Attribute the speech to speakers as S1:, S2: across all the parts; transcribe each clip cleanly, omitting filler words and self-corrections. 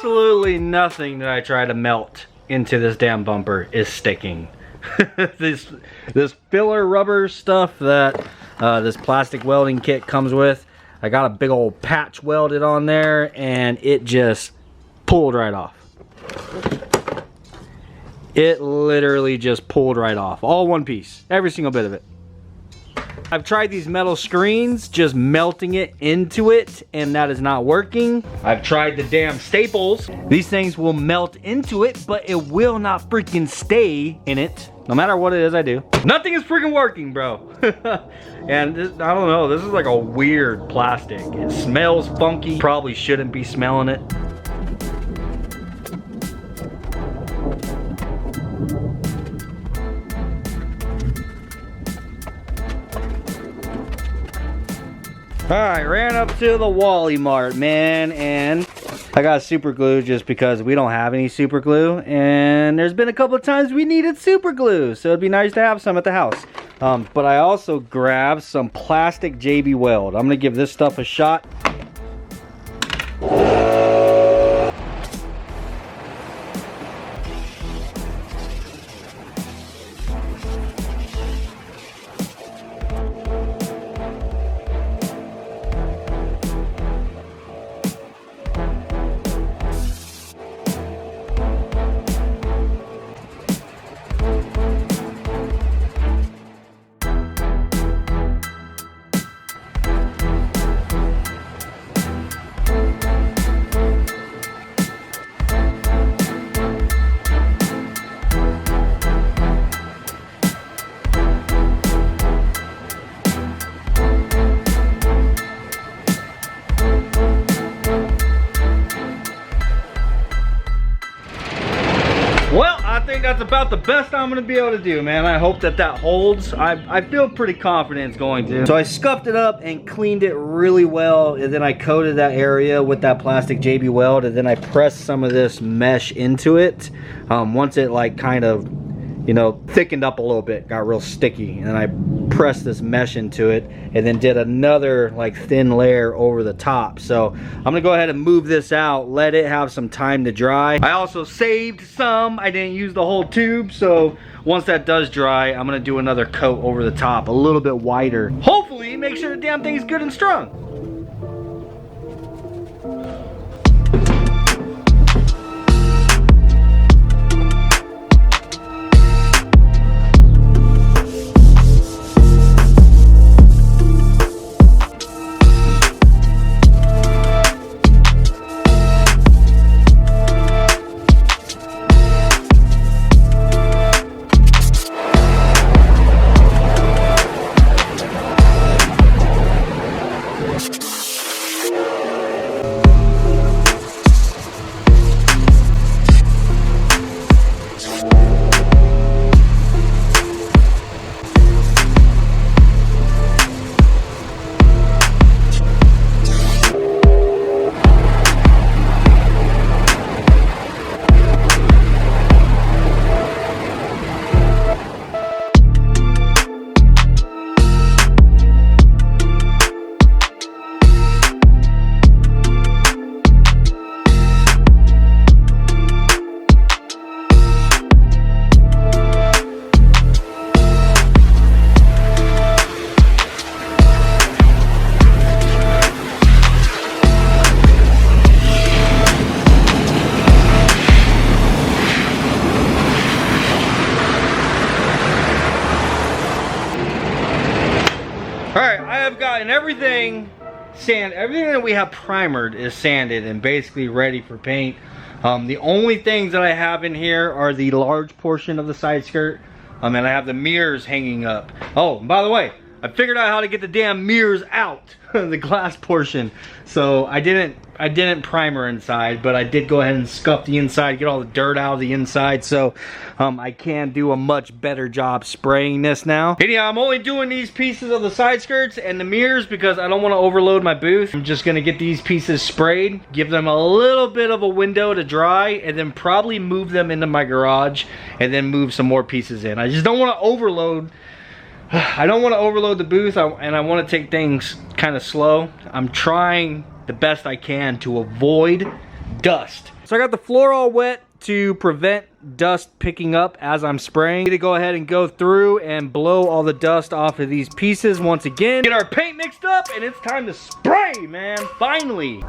S1: Absolutely nothing that I try to melt into this damn bumper is sticking. this filler rubber stuff that this plastic welding kit comes with, I got a big old patch welded on there and it just pulled right off. It literally just pulled right off. All one piece, every single bit of it. I've tried these metal screens, just melting it into it, and that is not working. I've tried the damn staples. These things will melt into it, but it will not freaking stay in it, no matter what it is I do. Nothing is freaking working, bro. And this, I don't know, this is like a weird plastic. It smells funky. Probably shouldn't be smelling it. Alright, ran up to the Wally Mart, man, and I got super glue just because we don't have any super glue, and there's been a couple of times we needed super glue, so it'd be nice to have some at the house. But I also grabbed some plastic JB Weld. I'm gonna give this stuff a shot. I think that's about the best I'm gonna be able to do, man. I hope that that holds. I feel pretty confident it's going to. So I scuffed it up and cleaned it really well, and then I coated that area with that plastic JB Weld, and then I pressed some of this mesh into it. Once it like kind of, you know, thickened up a little bit, got real sticky, and then I pressed this mesh into it and then did another like thin layer over the top. So I'm gonna go ahead and move this out, let it have some time to dry. I also saved some. I didn't use the whole tube, so once that does dry, I'm gonna do another coat over the top, a little bit wider. Hopefully make sure the damn thing's good and strong. Alright, I have gotten everything that we have primered is sanded and basically ready for paint. The only things that I have in here are the large portion of the side skirt, and I have the mirrors hanging up. Oh, and by the way, I figured out how to get the damn mirrors out, the glass portion. So I didn't primer inside, but I did go ahead and scuff the inside, get all the dirt out of the inside. So I can do a much better job spraying this now. Anyhow, I'm only doing these pieces of the side skirts and the mirrors because I don't want to overload my booth. I'm just gonna get these pieces sprayed, give them a little bit of a window to dry, and then probably move them into my garage and then move some more pieces in. I just don't want to overload. I don't want to overload the booth, and I want to take things kind of slow. I'm trying the best I can to avoid dust. So So I got the floor all wet to prevent dust picking up as I'm spraying. I'm gonna go ahead and go through and blow all the dust off of these pieces once again. Get our paint mixed up and it's time to spray, man, finally.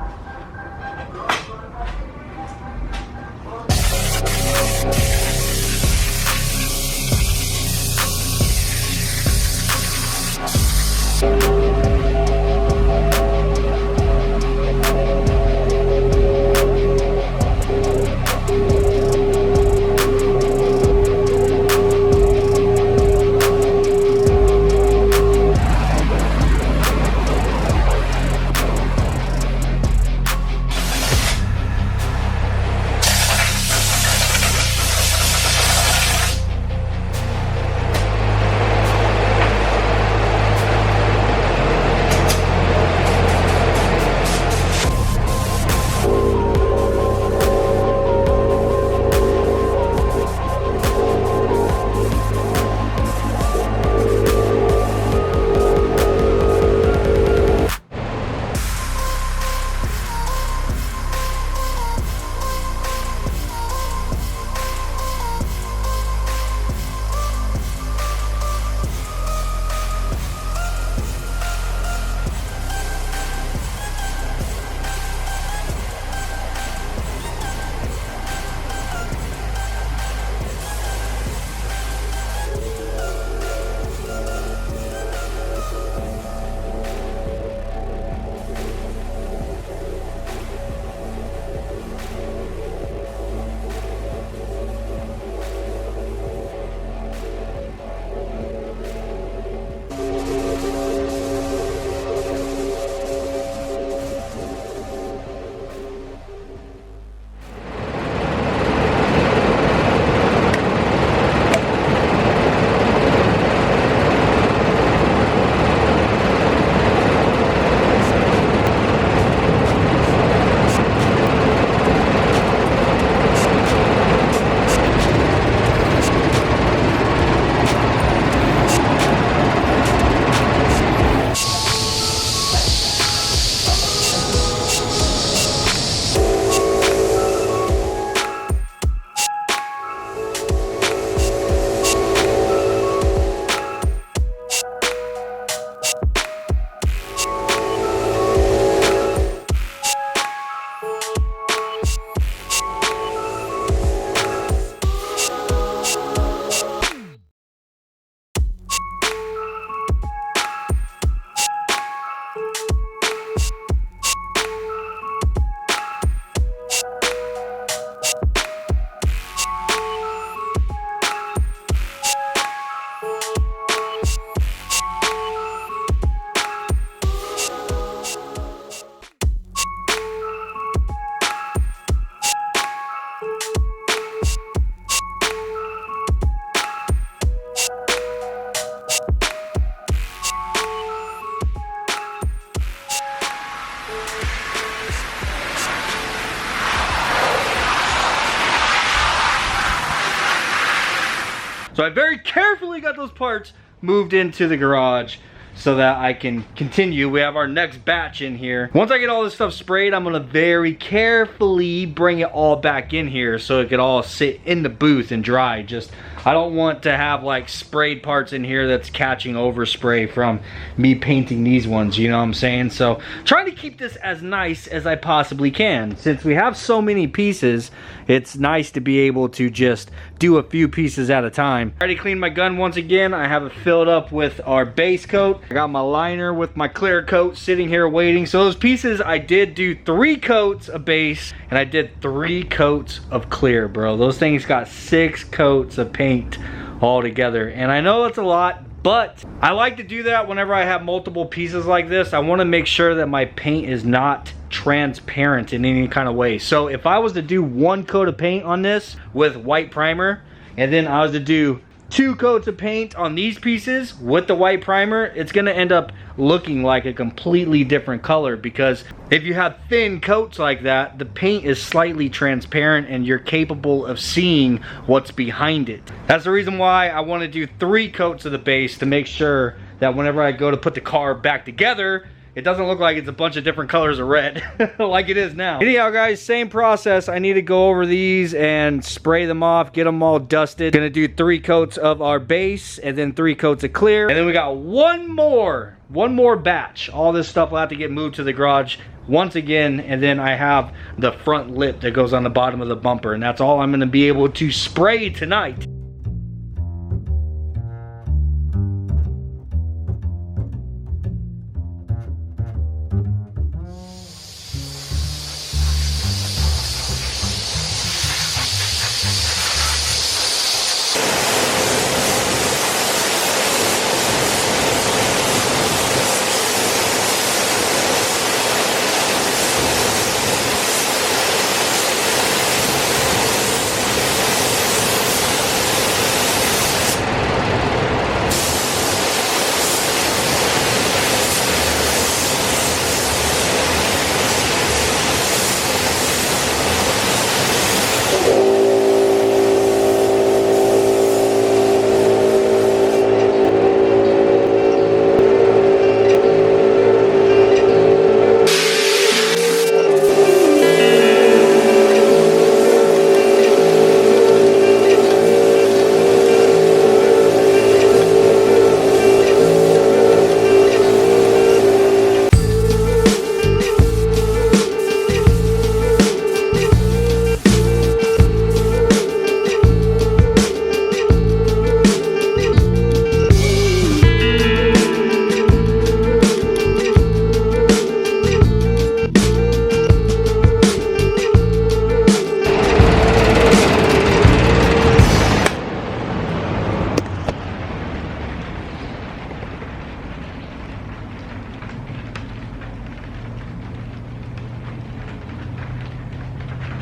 S1: So I very carefully got those parts moved into the garage so that I can continue. We have our next batch in here. Once I get all this stuff sprayed, I'm gonna very carefully bring it all back in here so it could all sit in the booth and dry. Just, I don't want to have like sprayed parts in here that's catching overspray from me painting these ones, you know what I'm saying? So trying to keep this as nice as I possibly can. Since we have so many pieces, it's nice to be able to just do a few pieces at a time. I already cleaned my gun once again. I have it filled up with our base coat. I got my liner with my clear coat sitting here waiting. So those pieces, I did do 3 coats of base and I did 3 coats of clear, bro. Those things got 6 coats of paint all together. And I know that's a lot, but I like to do that whenever I have multiple pieces like this. I want to make sure that my paint is not transparent in any kind of way. So if I was to do 1 coat of paint on this with white primer, and then I was to do 2 coats of paint on these pieces with the white primer, it's gonna end up looking like a completely different color, because if you have thin coats like that, the paint is slightly transparent and you're capable of seeing what's behind it. That's the reason why I want to do 3 coats of the base, to make sure that whenever I go to put the car back together, it doesn't look like it's a bunch of different colors of red like it is now. Anyhow, guys, same process. I need to go over these and spray them off, get them all dusted. Gonna do 3 coats of our base and then 3 coats of clear. And then we got one more batch. All this stuff will have to get moved to the garage once again, and then I have the front lip that goes on the bottom of the bumper, and that's all I'm gonna be able to spray tonight.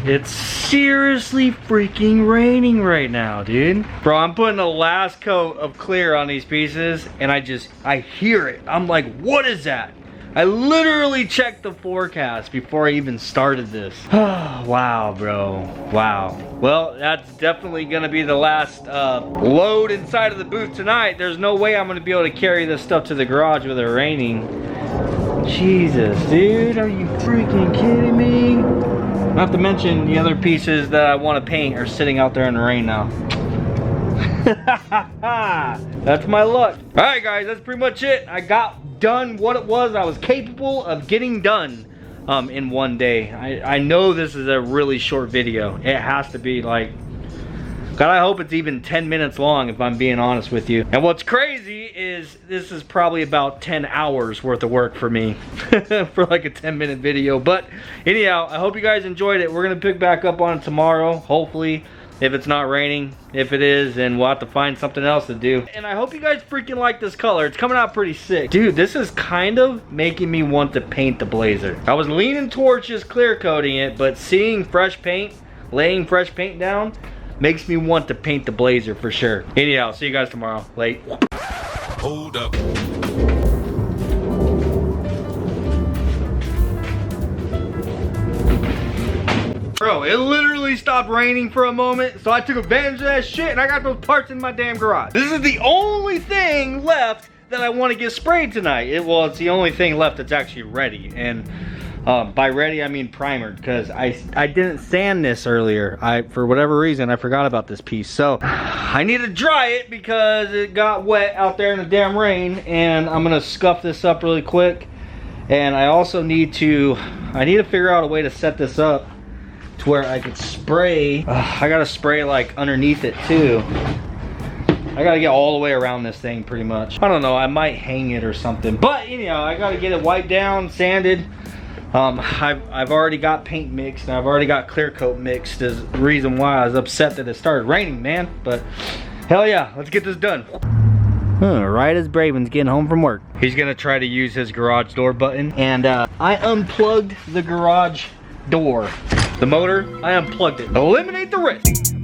S1: It's seriously freaking raining right now, dude. Bro, I'm putting the last coat of clear on these pieces and I hear it. I'm like, what is that? I literally checked the forecast before I even started this. Wow, bro, wow. Well, that's definitely gonna be the last load inside of the booth tonight. There's no way I'm gonna be able to carry this stuff to the garage with it raining. Jesus, dude, are you freaking kidding me? Not to mention the other pieces that I want to paint are sitting out there in the rain now. That's my luck. All right, guys, that's pretty much it. I got done what it was I was capable of getting done in one day. I know this is a really short video. It has to be like, God, I hope it's even 10 minutes long if I'm being honest with you. And what's crazy is this is probably about 10 hours worth of work for me for like a 10-minute video. But anyhow, I hope you guys enjoyed it. We're gonna pick back up on it tomorrow, hopefully, if it's not raining. If it is, then we'll have to find something else to do. And I hope you guys freaking like this color. It's coming out pretty sick. Dude, this is kind of making me want to paint the Blazer. I was leaning towards just clear coating it, but seeing fresh paint, laying fresh paint down, makes me want to paint the Blazer for sure. Anyhow, see you guys tomorrow. Late.
S2: Hold up.
S1: Bro, it literally stopped raining for a moment, so I took advantage of that shit and I got those parts in my damn garage. This is the only thing left that I want to get sprayed tonight. It's the only thing left that's actually ready. And by ready, I mean primered, because I didn't sand this earlier. For whatever reason, I forgot about this piece. So I need to dry it because it got wet out there in the damn rain, and I'm gonna scuff this up really quick. And I also need to figure out a way to set this up to where I could spray. I gotta spray like underneath it too. I gotta get all the way around this thing pretty much. I don't know, I might hang it or something. But anyhow, I gotta get it wiped down, sanded. I've already got paint mixed and I've already got clear coat mixed. Is the reason why I was upset that it started raining, man. But hell yeah, let's get this done. Right as Braven's getting home from work, he's gonna try to use his garage door button, and I unplugged the garage door. The motor, I unplugged it. Eliminate the risk.